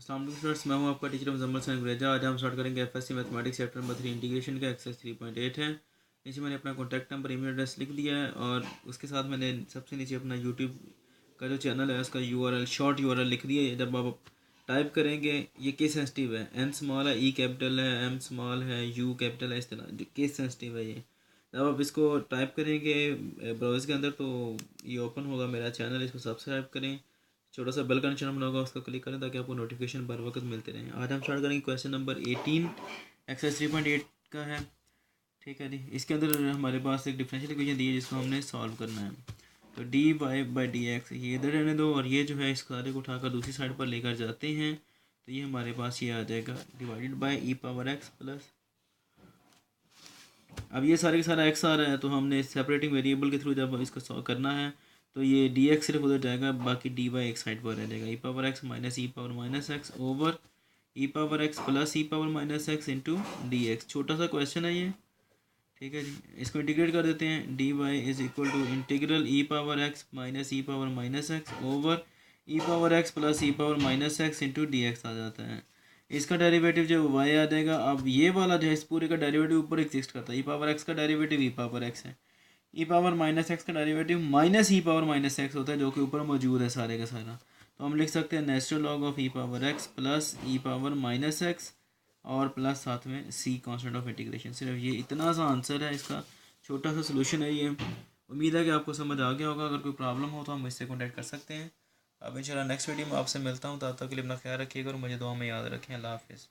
अस्सलाम वालेकुम स्टूडेंट्स, मैं हूं आपका टीचर मुजम्मल हसन गुरेजा। आज हम स्टार्ट करेंगे FSc mathematics chapter number 3 integration का एक्सरसाइज 3.8 है। नीचे मैंने अपना कॉन्टैक्ट नंबर, ईमेल एड्रेस लिख दिया है और उसके साथ मैंने सबसे नीचे अपना यूट्यूब का जो चैनल है उसका यूआरएल, शॉर्ट यूआरएल लिख दिया है। जब आप टाइप करेंगे, ये केस सेंसिटिव है, एन स्मॉल है, ई कैपिटल है, एम स्मॉल है, यू कैपिटल है, इस तरह जो केस सेंसिटिव है ये। जब आप इसको टाइप करेंगे ब्राउज़र के अंदर तो ये ओपन होगा मेरा चैनल, इसको सब्सक्राइब करें, छोटा सा बेल का निशान बना होगा उसको क्लिक करें ताकि आपको नोटिफिकेशन बर वक्त मिलते रहें। आज हम स्टार्ट करेंगे क्वेश्चन नंबर 18 एक्सरसाइज 3.8 का है। ठीक है जी, इसके अंदर हमारे पास एक डिफरेंशियल इक्वेशन दी है जिसको हमने सॉल्व करना है। तो d y by d x ये इधर रहने दो और ये जो है इस सारे को उठाकर दूसरी साइड पर लेकर जाते हैं तो ये हमारे पास ये आ जाएगा divided by E power x plus. अब ये सारे का सारा एक्स आ रहा है तो हमने सेपरेटिंग वेरिएबल के थ्रू जब इसको सॉल्व करना है तो ये डी एक्स सिर्फ उधर जाएगा, बाकी डी वाई एक साइड पर रह जाएगा। E power x minus e power minus x over e power x plus e power minus x into d x. छोटा सा क्वेश्चन है ये, ठीक है जी। इसको इंटीग्रेट कर देते हैं, d y is equal to integral e power x minus e power minus x over e power x plus e power minus x into d x आ जाता है। इसका डेरिवेटिव जो वाई आ जाएगा, अब ये वाला जो है इस पूरे का डेरिवेटिव ऊपर एग्जिस्ट करता है। ई पावर एक्स का डेरिवेटिव ई पावर एक्स है, ई पावर माइनस एक्स का derivative minus e power minus x होता है जो कि ऊपर मौजूद है सारे का सारा। तो हम लिख सकते हैं natural log of E power x plus e power minus x और प्लस साथ में सी कांस्टेंट ऑफ इंटीग्रेशन। सिर्फ ये इतना सा आंसर है, इसका छोटा सा सोल्यूशन है ये। उम्मीद है कि आपको समझ आ गया होगा। अगर कोई प्रॉब्लम हो तो हम मुझसे कॉन्टैक्ट कर सकते हैं। अब इंशाल्लाह नेक्स्ट वीडियो में आपसे मिलता हूँ। तब तक के लिए अपना ख्याल रखिएगा और मुझे दुआ में याद रखें। अल्लाह हाफिज़।